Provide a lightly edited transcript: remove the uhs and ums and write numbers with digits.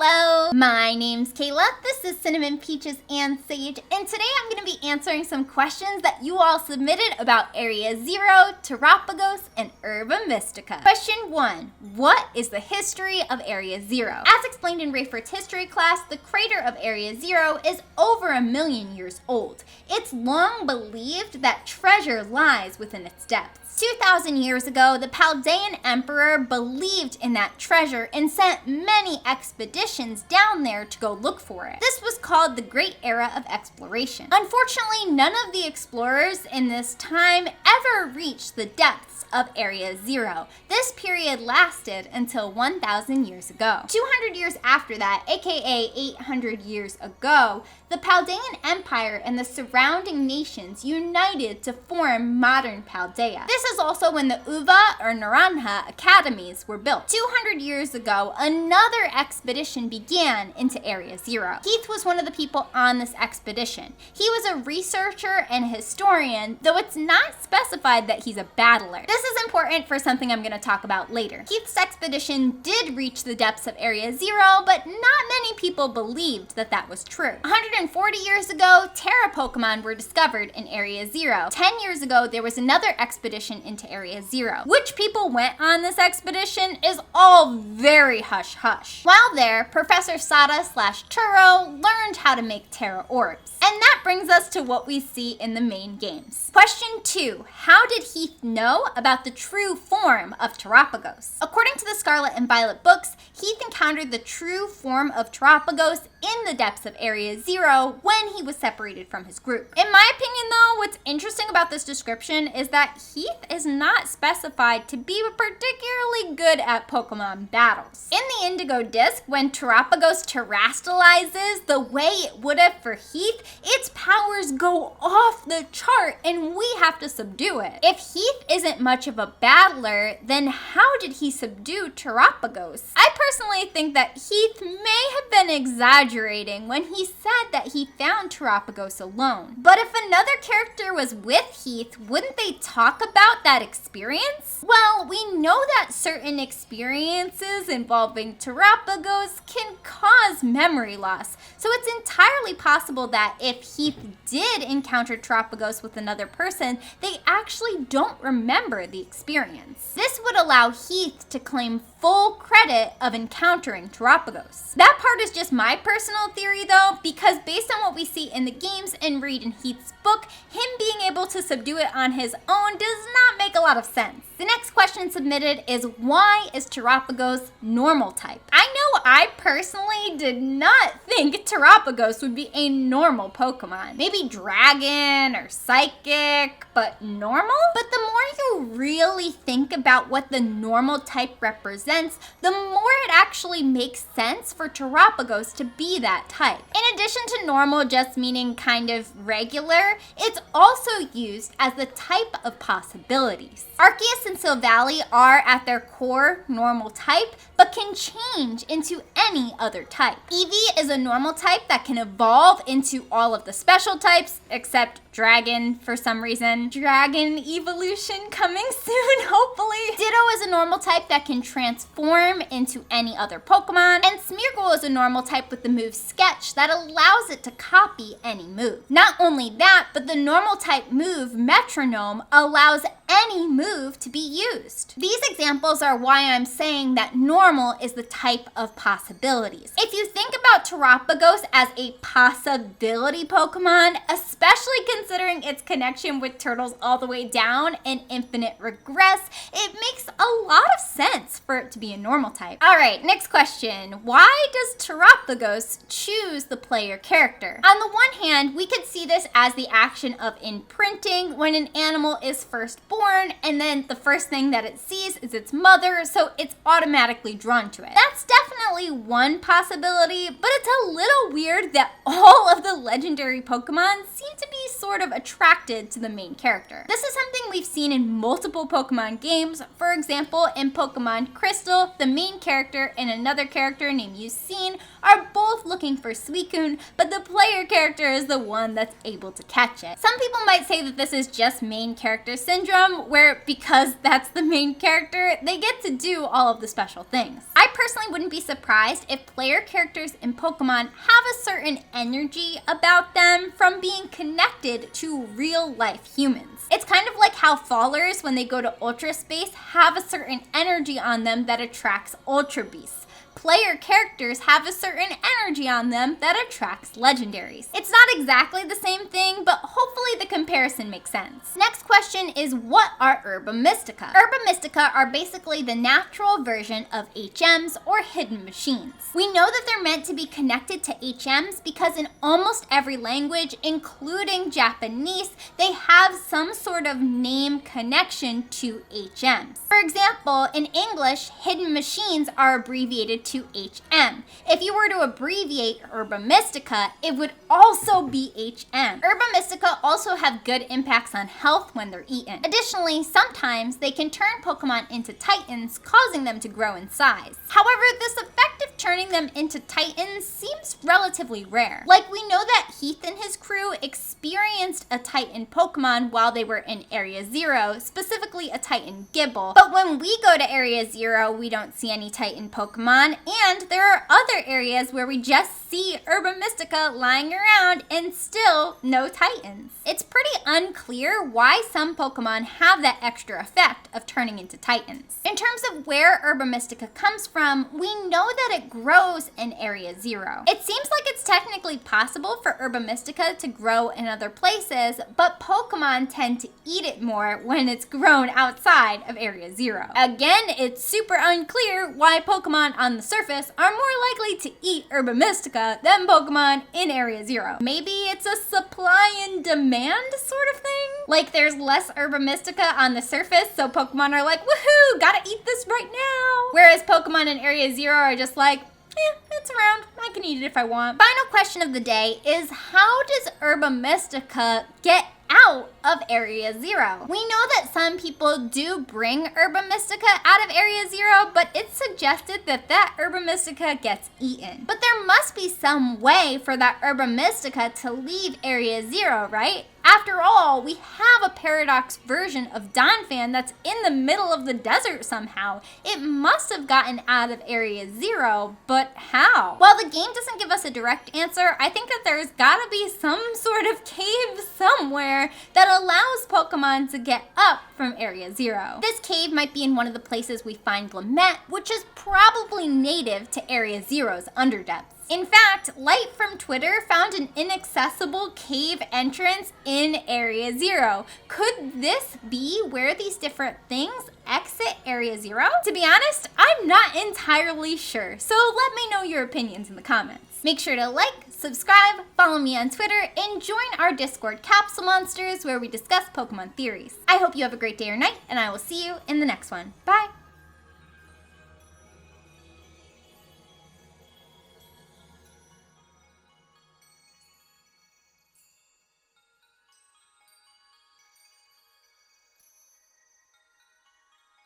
Hello, my name's Kayla, this is Cinnamon, Peaches, and Sage, and today I'm going to be answering some questions that you all submitted about Area 0, Terapagos, and Herba Mystica. Question 1. What is the history of Area 0? As explained in Rayford's history class, the crater of Area 0 is over 1 million years old. It's long believed that treasure lies within its depths. 2,000 years ago, the Paldean emperor believed in that treasure and sent many expeditions down there to go look for it. This was called the Great Era of Exploration. Unfortunately, none of the explorers in this time ever reached the depths of Area 0. This period lasted until 1,000 years ago. 200 years after that, aka 800 years ago, the Paldean Empire and the surrounding nations united to form modern Paldea. This is also when the Uva or Naranja academies were built. 200 years ago, another expedition began into Area 0. Heath was one of the people on this expedition. He was a researcher and historian, though it's not specified that he's a battler. This is important for something I'm going to talk about later. Heath's expedition did reach the depths of Area 0, but not many people believed that that was true. 140 years ago, Terra Pokemon were discovered in Area 0. 10 years ago, there was another expedition into Area 0. Which people went on this expedition is all very hush-hush. While there, Professor Sada/Turo learned how to make Terra Orbs. And that brings us to what we see in the main games. Question 2. How did Heath know about the true form of Terapagos? According to the Scarlet and Violet books, Heath encountered the true form of Terapagos in the depths of Area 0 when he was separated from his group. In my opinion though, what's interesting about this description is that Heath is not specified to be particularly good at Pokemon battles. In the Indigo disc, when Terapagos terastallizes the way it would have for Heath, its powers go off the chart and we have to subdue it. If Heath isn't much of a battler, then how did he subdue Terapagos? I personally think that Heath may have been exaggerating when he said that he found Terapagos alone. But if another character was with Heath, wouldn't they talk about that experience? Well, we know that certain experiences involving Terapagos can cause memory loss, so it's entirely possible that if Heath did encounter Terapagos with another person, they actually don't remember the experience. This would allow Heath to claim full credit of encountering Terapagos. That part is just my personal theory though, because based on what we see in the games and read in Heath's book, him being able to subdue it on his own does not make a lot of sense. The next question submitted is, why is Terapagos normal type? I know I personally did not think Terapagos would be a normal Pokemon. Maybe dragon or psychic, but normal? But the more you really think about what the normal type represents, the more it actually makes sense for Terapagos to be that type. In addition to normal just meaning kind of regular, it's also used as the type of possibilities. Arceus and Silvally are at their core normal type, but can change into any other type. Eevee is a normal type that can evolve into all of the special types, except Dragon for some reason. Dragon evolution coming soon, hopefully. Ditto is a normal type that can transform into any other Pokemon, and Smeargle is a normal type with the move Sketch that allows it to copy any move. Not only that, but the normal type move Metronome allows any move to be used. These examples are why I'm saying that normal is the type of possibilities. If you think about Terapagos as a possibility Pokemon, especially considering its connection with Turtles All the Way Down and Infinite Regress, it makes a lot of sense for it to be a normal type. Alright, next question. Why does Terapagos choose the player character? On the one hand, we could see this as the action of imprinting when an animal is first born, and then the first thing that it sees is its mother, so it's automatically drawn to it. That's definitely one possibility, but it's a little weird that all of the legendary Pokemon seem to be sort of attracted to the main character. This is something we've seen in multiple Pokemon games. For example, in Pokemon Crystal, the main character and another character named Eusine are both looking for Suicune, but the player character is the one that's able to catch it. Some people might say that this is just main character syndrome, where because that's the main character, they get to do all of the special things. I personally wouldn't be surprised if player characters in Pokemon have a certain energy about them from being connected to real-life humans. It's kind of like how Fallers, when they go to Ultra Space, have a certain energy on them that attracts Ultra Beasts. Player characters have a certain energy on them that attracts legendaries. It's not exactly the same thing, but hopefully the comparison makes sense. Next question is, what are Herba Mystica? Herba Mystica are basically the natural version of HMs or hidden machines. We know that they're meant to be connected to HMs because in almost every language, including Japanese, they have some sort of name connection to HMs. For example, in English, hidden machines are abbreviated to HM. If you were to abbreviate Herba Mystica, it would also be HM. Herba Mystica also have good impacts on health when they're eaten. Additionally, sometimes they can turn Pokemon into Titans, causing them to grow in size. However, this effect of turning them into Titans seems relatively rare. Like, we know that Heath and his crew experienced a Titan Pokemon while they were in Area 0, specifically a Titan Gibble. But when we go to Area 0, we don't see any Titan Pokemon, and there are other areas where we just see Herba Mystica lying around and still no Titans. It's pretty unclear why some Pokemon have that extra effect of turning into Titans. In terms of where Herba Mystica comes from, we know that it grows in Area 0. It seems like it's technically possible for Herba Mystica to grow in other places, but Pokemon tend to eat it more when it's grown outside of Area 0. Again, it's super unclear why Pokemon on the surface are more likely to eat Herba Mystica than Pokemon in Area 0. Maybe it's a supply and demand sort of thing? Like, there's less Herba Mystica on the surface, so Pokemon are like, woohoo, gotta eat this right now! Whereas Pokemon in Area 0 are just like, it's around, I can eat it if I want. Final question of the day is, how does Herba Mystica get out of Area 0? We know that some people do bring Herba Mystica out of Area 0, but it's suggested that that Herba Mystica gets eaten. But there must be some way for that Herba Mystica to leave Area 0, right? After all, we have a Paradox version of Donphan that's in the middle of the desert somehow. It must have gotten out of Area 0, but how? While the game doesn't give us a direct answer, I think that there's gotta be some sort of cave somewhere that allows Pokemon to get up from Area 0. This cave might be in one of the places we find Lamette, which is probably native to Area 0's underdepths. In fact, Light from Twitter found an inaccessible cave entrance in Area 0. Could this be where these different things exit Area 0? To be honest, I'm not entirely sure, so let me know your opinions in the comments. Make sure to like, subscribe, follow me on Twitter, and join our Discord Capsule Monsters where we discuss Pokemon theories. I hope you have a great day or night, and I will see you in the next one. Bye!